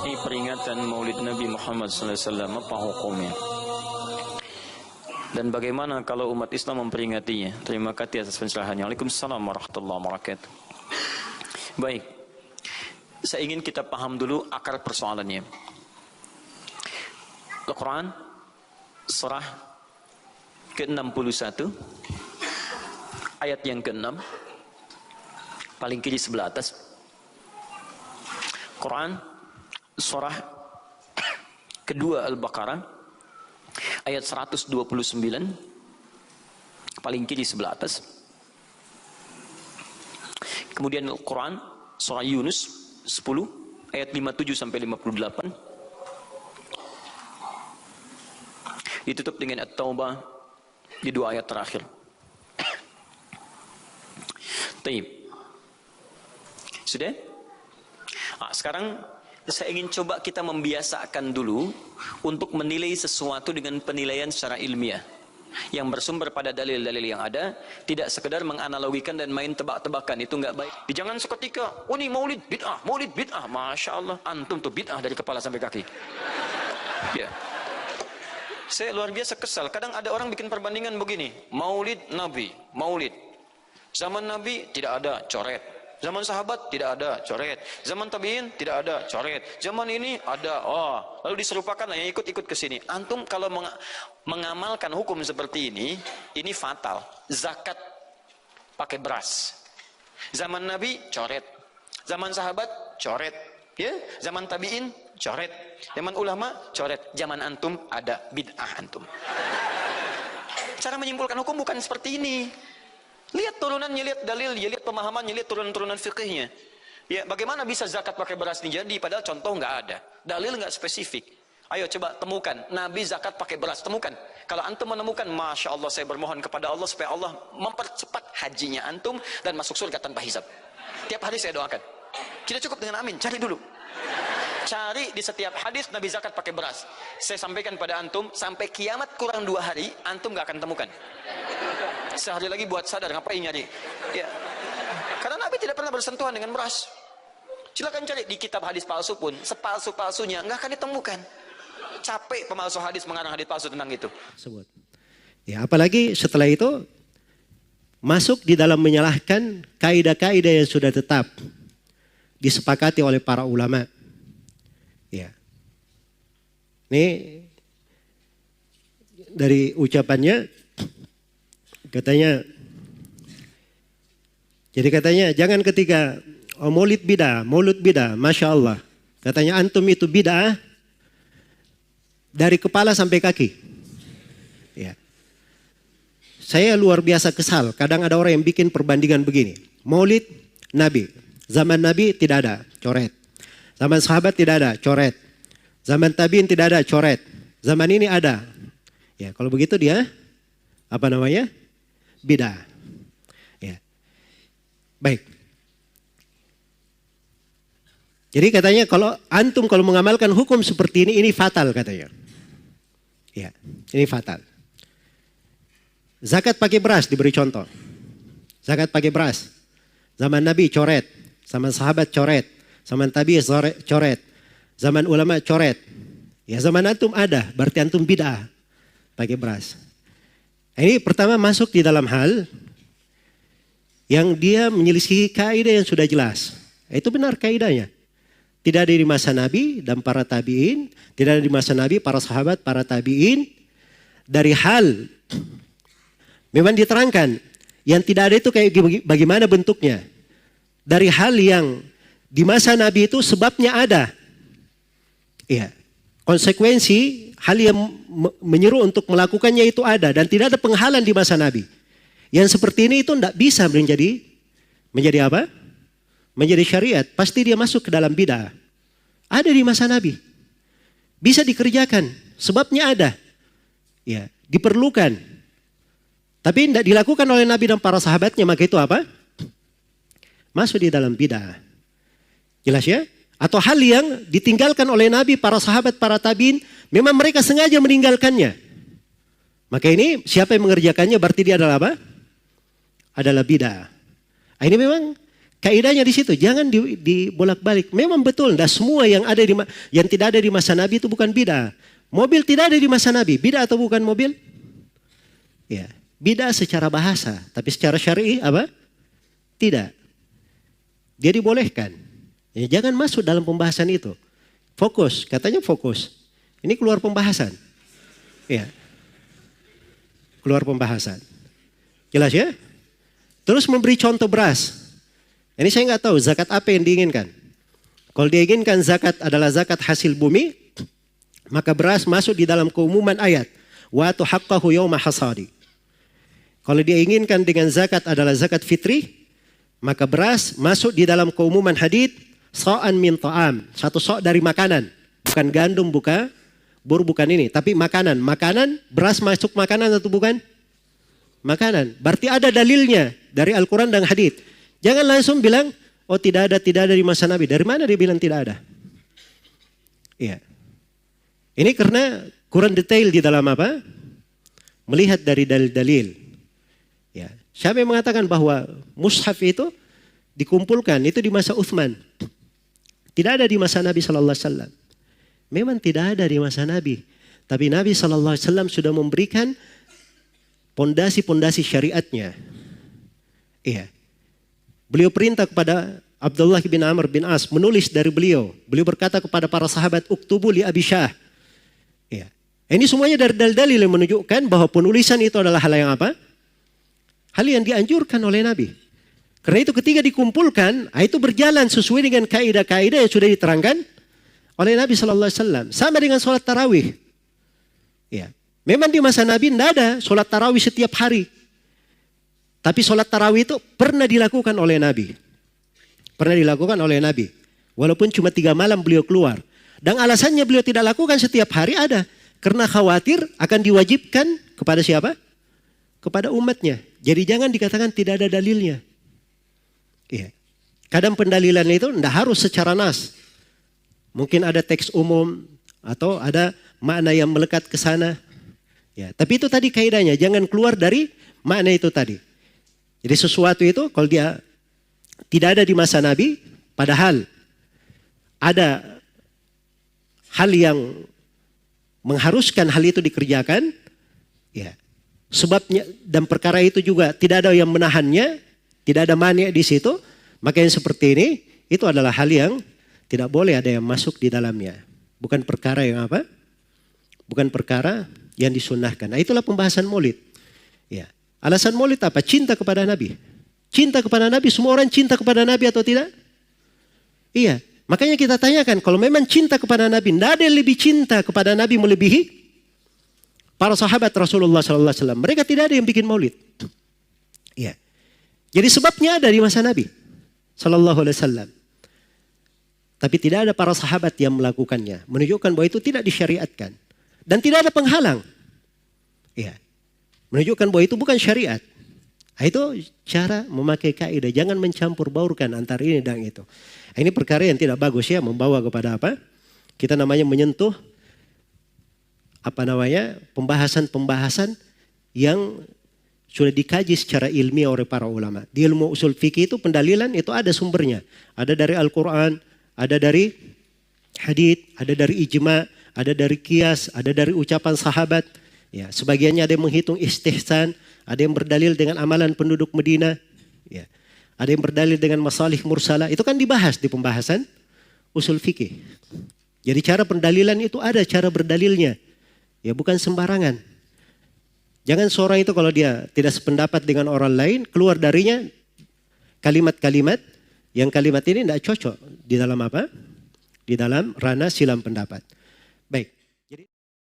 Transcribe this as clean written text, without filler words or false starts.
Ini peringatan Maulid Nabi Muhammad SAW, apa hukumnya? Dan bagaimana kalau umat Islam memperingatinya? Terima kasih atas pencerahannya. Waalaikumsalam warahmatullahi wabarakatuh. Baik, saya ingin kita paham dulu akar persoalannya. Al-Quran surah ke-61 ayat yang ke-6 paling kiri sebelah atas. Quran surah kedua Al-Baqarah ayat 129 paling kiri sebelah atas. Kemudian Al-Quran surah Yunus 10 ayat 57 sampai 58. Ditutup dengan At-Taubah di dua ayat terakhir. Taib. Sudah? Sekarang saya ingin coba kita membiasakan dulu untuk menilai sesuatu dengan penilaian secara ilmiah yang bersumber pada dalil-dalil yang ada, tidak sekedar menganalogikan dan main tebak-tebakan. Itu enggak baik. Jangan seketika, oh ini maulid bid'ah, masya Allah, antum tuh bid'ah dari kepala sampai kaki. Ya. Saya luar biasa kesal. Kadang ada orang bikin perbandingan begini, maulid Nabi, maulid zaman Nabi tidak ada, coret. Zaman sahabat tidak ada, coret. Zaman tabi'in tidak ada, coret. Zaman ini ada, lalu diserupakan yang ikut-ikut ke sini. Antum kalau mengamalkan hukum seperti ini fatal. Zakat pakai beras. Zaman Nabi coret. Zaman sahabat coret. Ya, zaman tabi'in coret. Zaman ulama coret. Zaman antum ada bid'ah antum. Cara menyimpulkan hukum bukan seperti ini. Lihat turunannya, lihat dalilnya, lihat pemahamannya, lihat turunan-turunan fikihnya. Ya, bagaimana bisa zakat pakai beras ini jadi? Padahal contoh nggak ada, dalil nggak spesifik. Ayo coba temukan, Nabi zakat pakai beras, temukan. Kalau antum menemukan, masya Allah, saya bermohon kepada Allah supaya Allah mempercepat hajinya antum dan masuk surga tanpa hisab. Tiap hari saya doakan. Tidak cukup dengan amin, cari dulu. Cari di setiap hadis Nabi zakat pakai beras. Saya sampaikan pada antum, sampai kiamat kurang 2 hari, antum nggak akan temukan. Sehari lagi buat sadar, ngapain nyari? Ya. Karena Nabi tidak pernah bersentuhan dengan beras. Silakan cari di kitab hadis palsu pun, sepalsu-palsunya nggak akan ditemukan. Capek pemalsu hadis mengarang hadis palsu tentang itu. Ya, apalagi setelah itu masuk di dalam menyalahkan kaidah-kaidah yang sudah tetap disepakati oleh para ulama. Ya. Ini dari ucapannya katanya, jadi katanya jangan ketika maulid bid'ah, masya Allah. Katanya antum itu bid'ah dari kepala sampai kaki. Ya. Saya luar biasa kesal. Kadang ada orang yang bikin perbandingan begini. Maulid Nabi, zaman Nabi tidak ada, coret. Zaman sahabat tidak ada, coret. Zaman tabi'in tidak ada, coret. Zaman ini ada. Ya, kalau begitu dia apa namanya? Bid'ah. Ya. Baik. Jadi katanya kalau antum kalau mengamalkan hukum seperti ini fatal katanya. Ya, ini fatal. Zakat pakai beras diberi contoh. Zakat pakai beras. Zaman Nabi coret, zaman sahabat coret, zaman tabi'in coret, zaman ulama coret. Ya, zaman antum ada, berarti antum bid'ah pakai beras. Ini pertama masuk di dalam hal yang dia menyelisihi kaidah yang sudah jelas. Itu benar kaidahnya. Tidak ada di masa Nabi dan para tabi'in. Tidak ada di masa Nabi, para sahabat, para tabi'in. Dari hal memang diterangkan. Yang tidak ada itu kayak bagaimana bentuknya. Dari hal yang di masa Nabi itu sebabnya ada. Iya. Konsekuensi hal yang menyeru untuk melakukannya itu ada dan tidak ada penghalang di masa Nabi. Yang seperti ini itu tidak bisa menjadi apa? Menjadi syariat. Pasti dia masuk ke dalam bid'ah. Ada di masa Nabi. Bisa dikerjakan. Sebabnya ada. Ya, diperlukan. Tapi tidak dilakukan oleh Nabi dan para sahabatnya, maka itu apa? Masuk di dalam bid'ah. Jelas ya? Atau hal yang ditinggalkan oleh Nabi, para sahabat, para tabi'in, memang mereka sengaja meninggalkannya. Maka ini siapa yang mengerjakannya berarti dia adalah apa? Adalah bid'ah. Ini memang Kaidahnya di situ, jangan dibolak-balik. Memang betul, tidak semua yang tidak ada di masa Nabi itu bukan bid'ah. Mobil tidak ada di masa Nabi, bid'ah atau bukan mobil? Ya, bid'ah secara bahasa, tapi secara syar'i apa? Tidak. Dia dibolehkan. Ya, jangan masuk dalam pembahasan itu. Fokus, katanya fokus. Ini keluar pembahasan. Ya. Keluar pembahasan. Jelas ya? Terus memberi contoh beras. Ini saya nggak tahu zakat apa yang diinginkan. Kalau diinginkan zakat adalah zakat hasil bumi, maka beras masuk di dalam keumuman ayat. Wa atu haqqahu yawma hasadi. Kalau dia inginkan dengan zakat adalah zakat fitri, maka beras masuk di dalam keumuman hadits sa'an min ta'am. Satu sok dari makanan. Bukan gandum, bukan ini. Tapi makanan. Makanan, beras masuk makanan atau bukan? Makanan. Berarti ada dalilnya dari Al-Quran dan hadits. Jangan langsung bilang, oh tidak ada di masa Nabi. Dari mana dia bilang tidak ada? Iya. Ini karena kurang detail di dalam apa? Melihat dari dalil-dalil. Ya. Siapa yang mengatakan bahwa mushaf itu dikumpulkan itu di masa Uthman? Tidak ada di masa Nabi Sallallahu Alaihi Wasallam. Memang tidak ada di masa Nabi. Tapi Nabi Sallallahu Alaihi Wasallam sudah memberikan pondasi-pondasi syariatnya. Iya. Beliau perintah kepada Abdullah bin Amr bin As menulis dari beliau. Beliau berkata kepada para sahabat, uktubu li Abi Syah. Ya. Ini semuanya dari dalil-dalil yang menunjukkan bahwa penulisan itu adalah hal yang apa? Hal yang dianjurkan oleh Nabi. Karena itu ketika dikumpulkan, itu berjalan sesuai dengan kaidah-kaidah yang sudah diterangkan oleh Nabi Sallallahu Alaihi Wasallam. Sama dengan sholat tarawih. Ya. Memang di masa Nabi tidak ada sholat tarawih setiap hari. Tapi sholat tarawih itu pernah dilakukan oleh Nabi. Pernah dilakukan oleh Nabi. Walaupun cuma 3 malam beliau keluar. Dan alasannya beliau tidak lakukan setiap hari ada. Karena khawatir akan diwajibkan kepada siapa? Kepada umatnya. Jadi jangan dikatakan tidak ada dalilnya. Iya. Kadang pendalilan itu tidak harus secara nas. Mungkin ada teks umum. Atau ada makna yang melekat ke sana. Ya, tapi itu tadi kaidahnya. Jangan keluar dari makna itu tadi. Jadi sesuatu itu kalau dia tidak ada di masa Nabi, padahal ada hal yang mengharuskan hal itu dikerjakan, ya sebabnya dan perkara itu juga tidak ada yang menahannya, tidak ada mani di situ, maka yang seperti ini itu adalah hal yang tidak boleh ada yang masuk di dalamnya. Bukan perkara yang apa? Bukan perkara yang disunnahkan. Nah, itulah pembahasan maulid. Ya. Alasan maulid apa? Cinta kepada Nabi. Cinta kepada Nabi, semua orang cinta kepada Nabi atau tidak? Iya. Makanya kita tanyakan, kalau memang cinta kepada Nabi, tidak ada yang lebih cinta kepada Nabi melebihi para sahabat Rasulullah SAW. Mereka tidak ada yang bikin maulid. Iya. Jadi sebabnya ada di masa Nabi SAW. Tapi tidak ada para sahabat yang melakukannya. Menunjukkan bahwa itu tidak disyariatkan. Dan tidak ada penghalang. Iya. Menunjukkan bahwa itu bukan syariat. Itu cara memakai kaidah. Jangan mencampur baurkan antara ini dan itu. Ini perkara yang tidak bagus ya. Membawa kepada apa? Kita namanya menyentuh pembahasan-pembahasan yang sudah dikaji secara ilmiah oleh para ulama. Di ilmu usul fikih itu pendalilan itu ada sumbernya. Ada dari Al-Quran, ada dari hadits, ada dari ijma, ada dari qiyas, ada dari ucapan sahabat. Ya, sebagiannya ada yang menghitung istihsan, ada yang berdalil dengan amalan penduduk Medina, ya. Ada yang berdalil dengan masalih mursalah. Itu kan dibahas di pembahasan usul fikih. Jadi cara pendalilan itu ada cara berdalilnya. Ya bukan sembarangan. Jangan seorang itu kalau dia tidak sependapat dengan orang lain, keluar darinya kalimat-kalimat yang kalimat ini tidak cocok di dalam apa? Di dalam ranah silam pendapat. Baik.